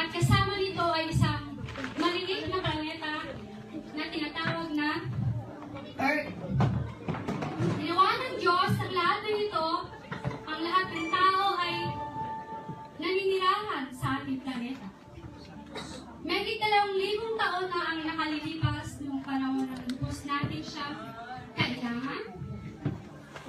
At kasama nito ay isang maliliit na planeta na tinatawag na Earth. Ginawa ng Diyos ang lahat ng ito, ang lahat ng tao ay naninirahan sa ating planeta. Mahigit 2,000 taon na ang nakalilipas noong panahon na lubos natin siya kailangan.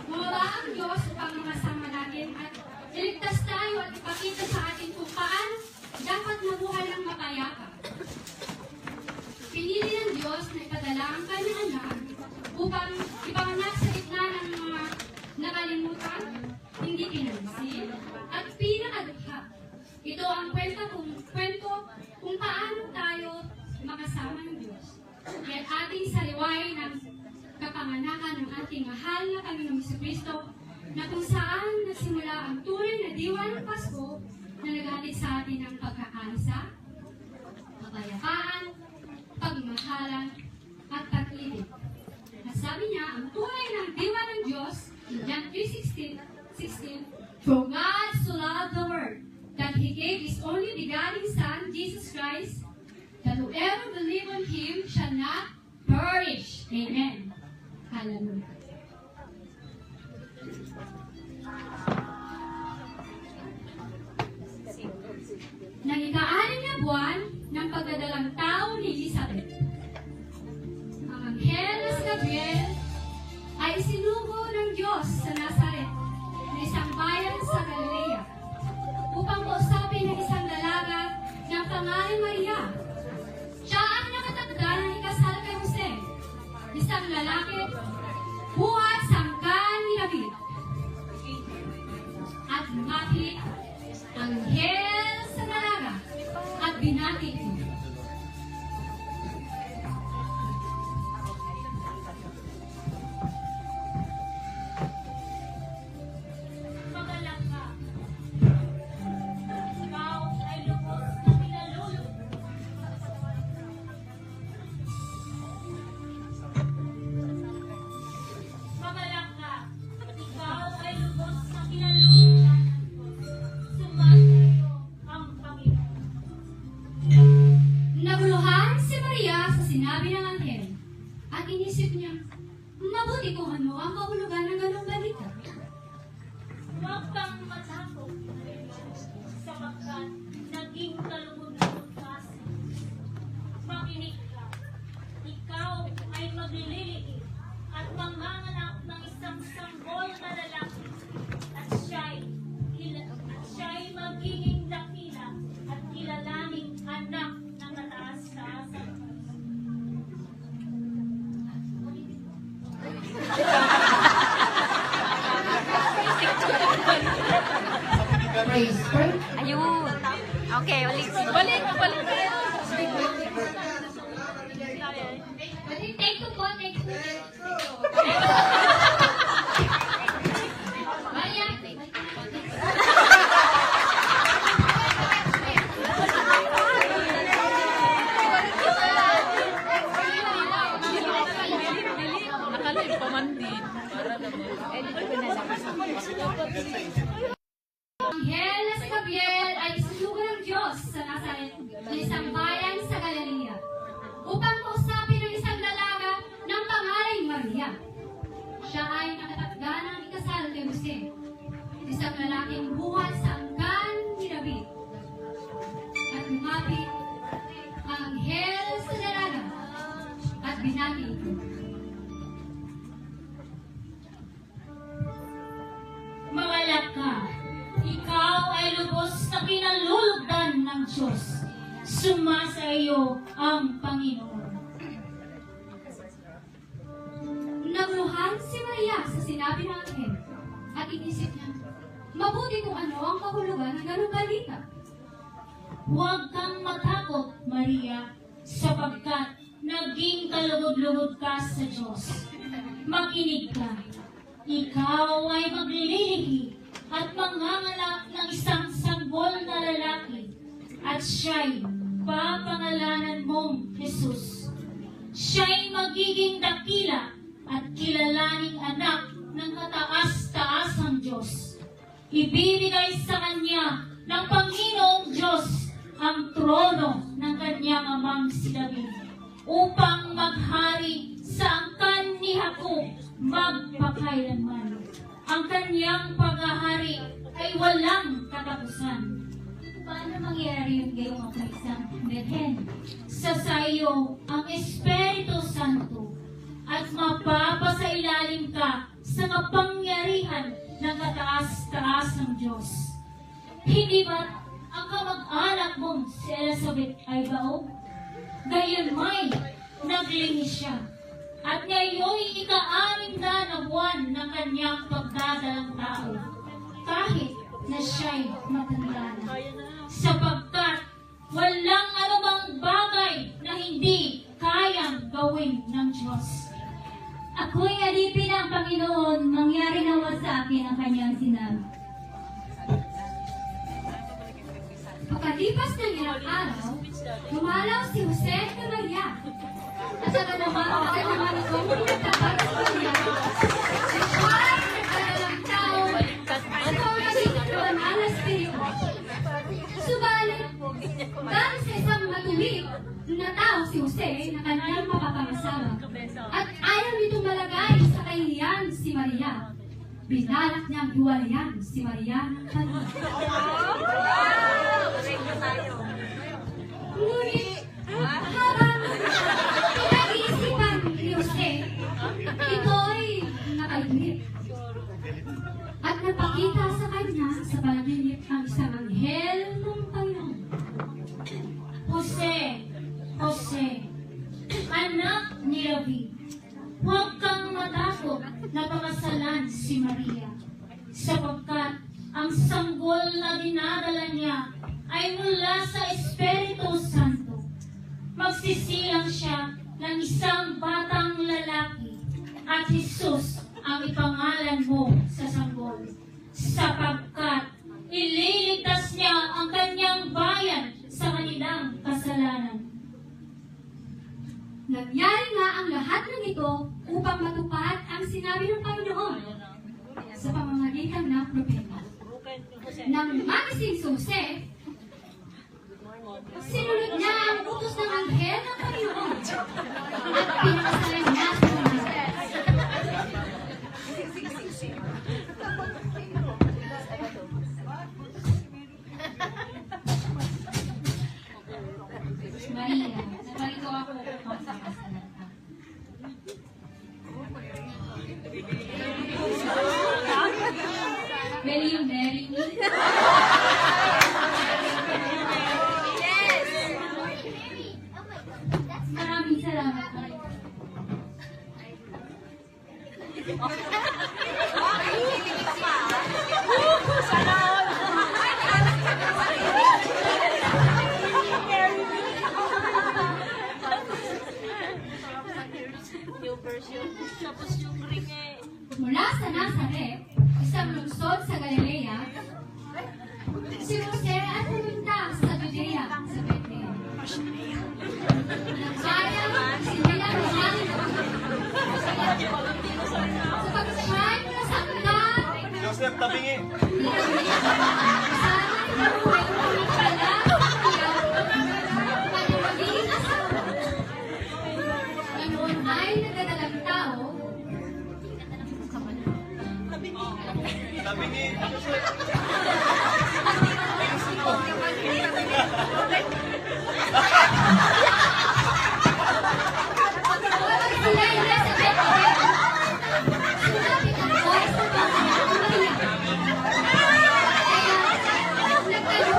Gumawa ang Diyos upang makasama natin at iligtas tayo at ipakita sa atin kung paano dapat mabuhay ng mapayapa. Pinili ng Diyos na ipadala ang kanyang anak upang ipanganak sa gitna ng mga nakalimutan, hindi pinansin, at pinakadukha. Ito ang kwento kung paano tayo makasama ng Diyos. Kaya ating saliway ng kapanganakan ng ating mahal na Panginoong Jesucristo na kung saan nagsimula ang tunay na diwa ng Pasko na naghatid sa atin ng pagkakaisa, kapayapaan, pagmamahalan, at pag-ibig. At sabi niya, ang tunay ng diwa ng Diyos, in John 3:16, For God so loved the world, that He gave His only begotten Son, Jesus Christ, that whoever believes on Him shall not perish. Amen. Hallelujah. Nang ika-6 na buwan ng pagdadalang tao ni Elizabeth, ang anghel na si Gabriel ay isinugo ng Diyos sa Nazaret na isang bayan sa Galilea upang kausapin ng isang dalaga na pangalan Maria. Siya ang nakatakda ng ikasal kay Jose, isang lalaki buhat sa angkan ni David. At lumapit ang anghel sa dalaga at binati ito. Magalang ka. Ikaw ay lubos na pinalulog. Magalang ka. Ikaw ay lubos na pinalulog. Sumasayo ang Panginoon. Naguluhan si Maria sa sinabi ng anghel at inisip niya, mabuti kung ano ang kahulugan ng ganong balita. Huwag kang matakot, sapagkat naging kalugod-lugod ka sa Diyos. Makinig ka. Ikaw ay maglililigid at manganganak ng isang sanggol na lalaki at siya'y magiging dakila at kilalaning anak ng kataas-taasang Praise God. Ayun. Okay, ulit. Balik. Take two po. Maria. Nakalive pa man din. Para naman. Anghel na si Gabriel ay isinugo ng Diyos sa Nazaret na isang bayan sa Galilea upang kausapin ng isang dalaga ng pangalan Maria. Siya ay nakatakda ng ikasal kay Jose, isang lalaking buhat sa angkan ni David. At lumapit ang anghel sa dalaga at binati ito. Magalak ka. Ikaw ay lubos na pinalulugdan ng Diyos. Sumasa iyo ang Panginoon. Naguluhan si Maria sa sinabi ng anghel at inisip niya, mabuti kung ano ang kahulugan ng ganong balita. Huwag kang matakot, Maria, sapagkat naging kalugod-lugod ka sa Diyos. Makinig ka. Ikaw ay maglilihi at manganganak ng isang sanggol na lalaki at siya'y papangalanan mong Jesus. Siya'y magiging dakila at kilalaning anak ng kataas-taasang Diyos. Ibibigay sa kanya ng Panginoong Diyos ang trono ng kanyang amang si David upang maghari sa angkan ni Jacob magpakailanman. Ang kanyang paghahari ay walang katapusan. Paano mangyayari yung gayong mga isang Bethen? Sa sayo ang Espiritu Santo at mapapasailalim ka sa kapangyarihan ng kataas-taas ng Diyos. Hindi ba ang kamag-anak mong si Elizabeth ay baog? Gayon may naglinis siya. At ngayon ika-6 na buwan ng kanyang pagdadalang tao. Kahit na siya'y matanda na. Sapagkat walang anumang bagay na hindi kayang gawin ng Diyos. Ako'y alipin ng Panginoon, mangyari nawa sa akin ang kanyang sinabi. Pagkalipas ng ilang araw, lumalaw si Jose na Maria. At saka naman itong pinagtapat sa Maria. At siya ay nagkadalang tao at pagkasing ng alas period. Subalit, dahil sa isang matuwid na tao si Jose na kanyang mapapangasawa at ayaw nitong malagay sa kahihiyan si Maria, binalak niyang hiwalayan si Maria ng kanya. Ngunit, habang pinag-iisipan ni Jose, ito'y nakalimit. At napakita sa kanya sa panaginip ang isang anghel ng Panginoon. Jose, Jose, anak ni David, huwag kang matakot na pakasalan si Maria, sapagkat ang sanggol na dinadala niya ay mula sa Espiritu Santo. Magsisilang siya ng isang batang lalaki at Jesus ang ipangalan mo sa sanggol, sapagkat ililigtas niya ang kanyang bayan sa kanilang kasalanan. Nangyari nga ang lahat ng ito upang matupad ang sinabi ng Panginoon sa pamamagitan ng propeta. Nang magising si Jose, sinunod niya ang utos ng anghel ng Panginoon at pinakasalan niya si Maria. Maria, nabalito ako upang sa kasalan ka. Will you marry me? Maraming salamat, Maria. Mula sa Nazaret, isang lungsod sa Galilea, si Jose ay pumunta sa Judea, sa Bethlehem. Nagbayang sila ng hari ng sapagkat siya'y nasaktan, Joseph, tabingi. Ngayon ay nagdadalang tao, Tabingi. habang sila ay nasa Bethlehem, sumapit ang voice ng Panginoon Maria. Kaya, nagkaroon ng Jose ay makatipay lang.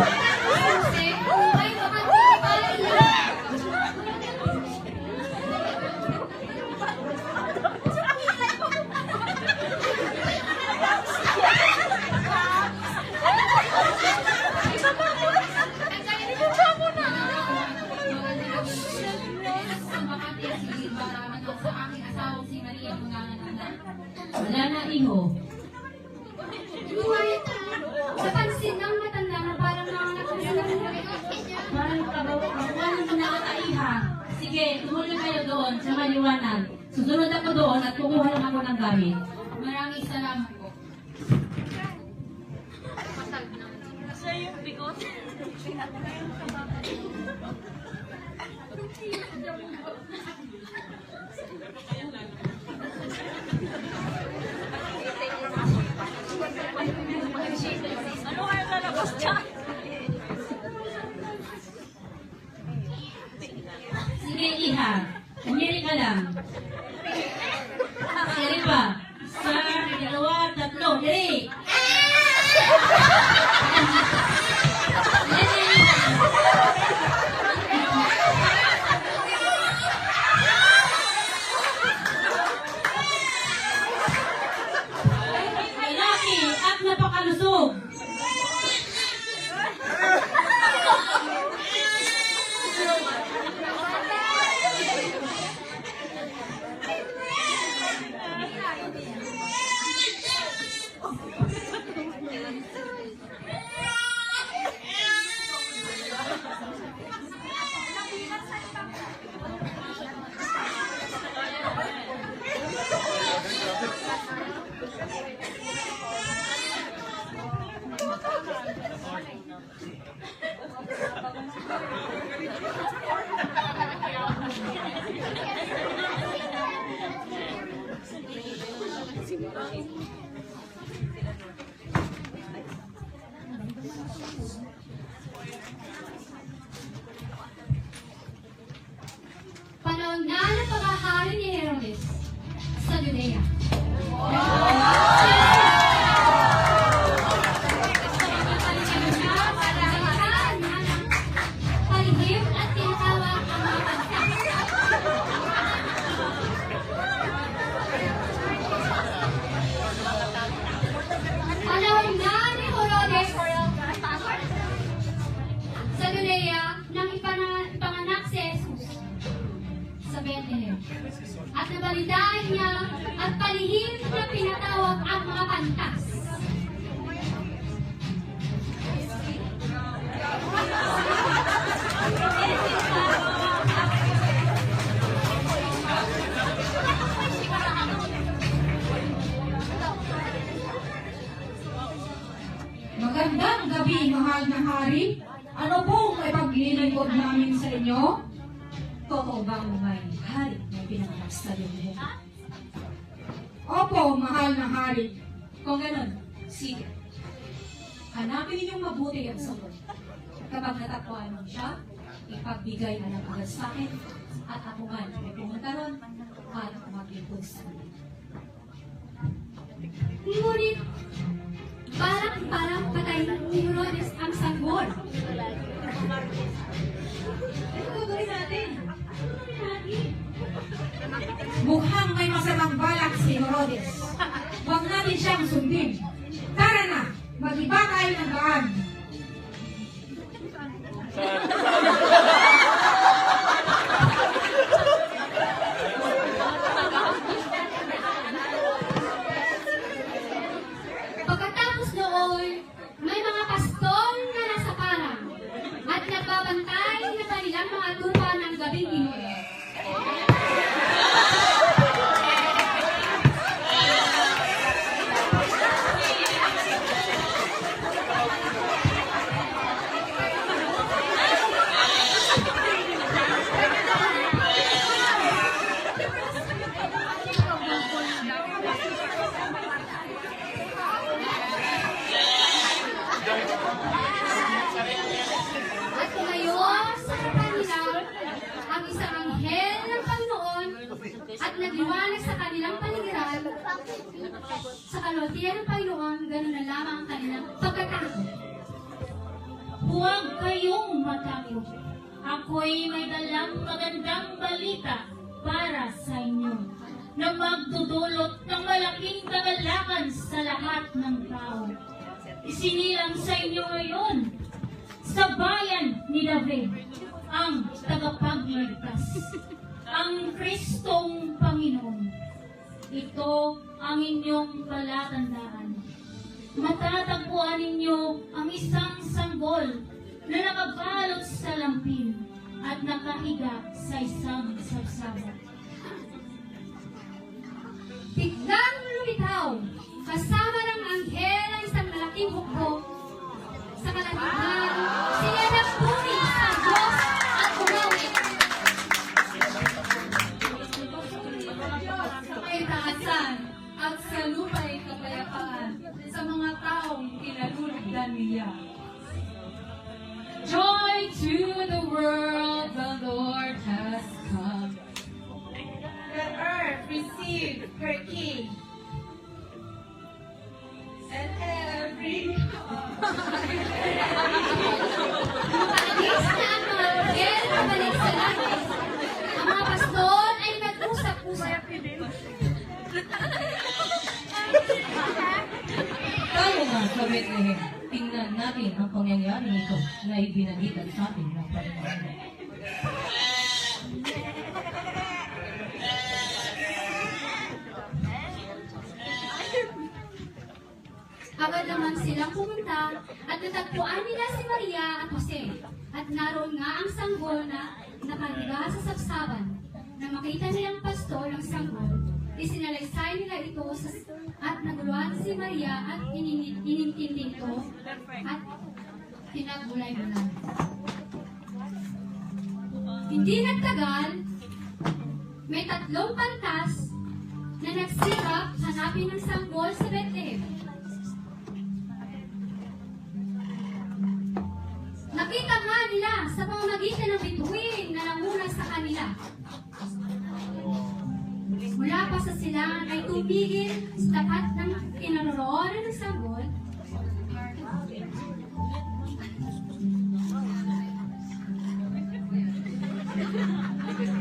Wala na, iho. Ngunit, napansin ng matanda na parang nanganak na sila ng Parang kabawan ng nakakaiha. Sige, tumuloy kayo doon sa maliwanag. Susunod ako doon at kukuha lang ako ng gamit. Maraming salamat po. Sa yung bigot. Ano kayo lalabas dyan? Sige, Iha. Kumiri ka lang. Sige pa. Isa, dalawa, tatlo. Diri. Lalaki at napakalusog. Panahon na ng paghahari ni Herodes sa Judea. Palihim at tinatawag ang mga bansa. Panahon na ni Herodes sa Judea nang ipanganak si Jesus sa Bethlehem. At nabalitaan niya at palihim na pinatawag ang mga pantas. Magandang gabi, mahal na hari. Ano pong ipaglilingkod namin sa inyo? Totoo bang may hari na pinanganak sa Bethlehem? Opo, mahal na hari. Kung ganun, sige. Hanapin ninyong mabuti ang sagot. Kapag natagpuan mo siya, ipagbigay na lang agad sa akin at ako man ay pumunta ron at maglingkod sa akin. Ngunit, parang patay ni Herodes ang sanggol. Ano gagawin natin? Mukhang may masamang balak si Herodes. Huwag natin siyang sundin. Tara na, mag-iba tayo ng daan. Pagkatapos noon, may mga pastol na nasa parang at nagbabantay na kanilang mga tupa ng gabing iyon. At ngayon sa kanila ang isang anghel ng Panginoon at nagliwanag sa kanilang paligiran. Sa kalwaltian ng Panginoon, ganun na lamang ang kanilang pagkatakot. Huwag kayong matakot. Ako'y may dalang magandang balita para sa inyo na magdudulot ng malaking kagalakan sa lahat ng tao. Isinilang sa inyo ngayon sa bayan ni David ang tagapagligtas, ang Kristong Panginoon. Ito ang inyong palatandaan. Matatagpuan ninyo ang isang sanggol na nakabalot sa lampin at nakahiga sa isang sabsabat. Biglang lumitaw, kasama ng anghel ang isang malaking hukbo. Sa kalagitnaan, siya nagpuri sa Diyos at umawit. Maria. Joy to the world, the Lord has come. The earth receive her king. And every Paalis na ang mga anghel pabalik sa langit. Ang mga pastor ay nag-usap-usap. Tayo nga sa Bethlehem, tingnan natin ang pangyayari nito na ibinalitan sa atin ng Panginoon. Agad naman silang pumunta at natagpuan nila si Maria at Jose. At naroon nga ang sanggol na nakahiga sa sapsaban. Na makita nilang pastor ng sanggol, isinalaysay nila ito at naguluhan si Maria at inintindi ito at pinagbulay-bulay. Hindi nagtagal, may 3 pantas na nagsikap hanapin ng sanggol sa Bethlehem. Nakita nga nila sa pamamagitan ng bituin na nanguna sa kanila. Mula pa sa silangan ay tumigil sa tapat ng kinaroroonan ng sanggol.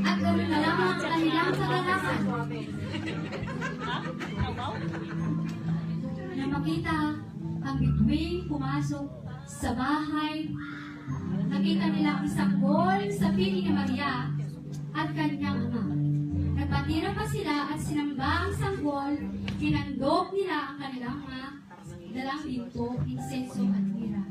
At ganoon na lang ang kanilang kagalakan. Na makita ang bituin pumasok sa bahay. Nakita nila ang sanggol sa piling ni Maria at kanyang ama. Nagpatira pa sila at sinamba ang sanggol. Hinandog nila ang kanilang mga dalang linto, insenso at mira.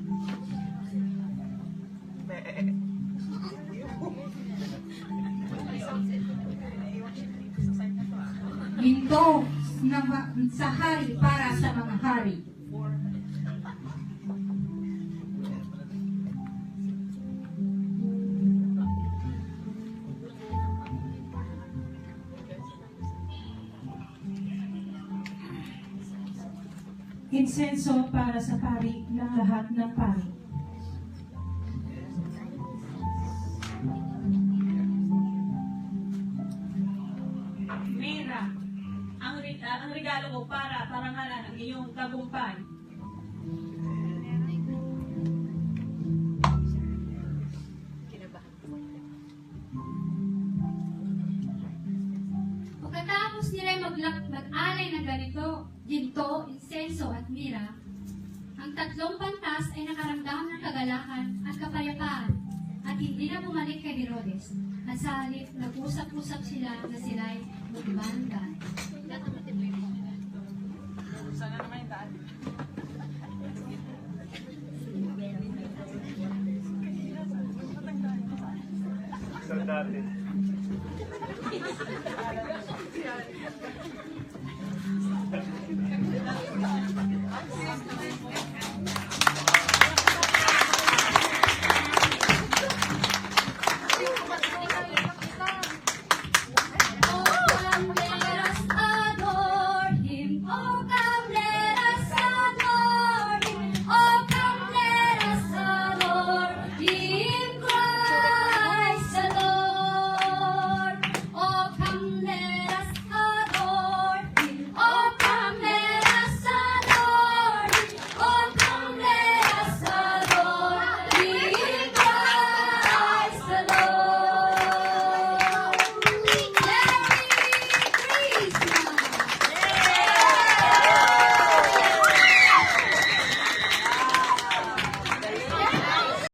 ginto sa hari para sa mga hari. Insenso para sa pari ng lahat ng pari. Mira, ang regalo ko para parangalan ang iyong tagumpay. Pagkatapos nila mag-alay ng ganito, ginto, insenso at mira, ang 3 pantas ay nakaramdam ng kagalakan at kapayapaan at hindi na bumalik kay Herodes. At sa halip, nag-usap-usap sila na sila'y magbanggan. Sana naman yung daan. Sa dati.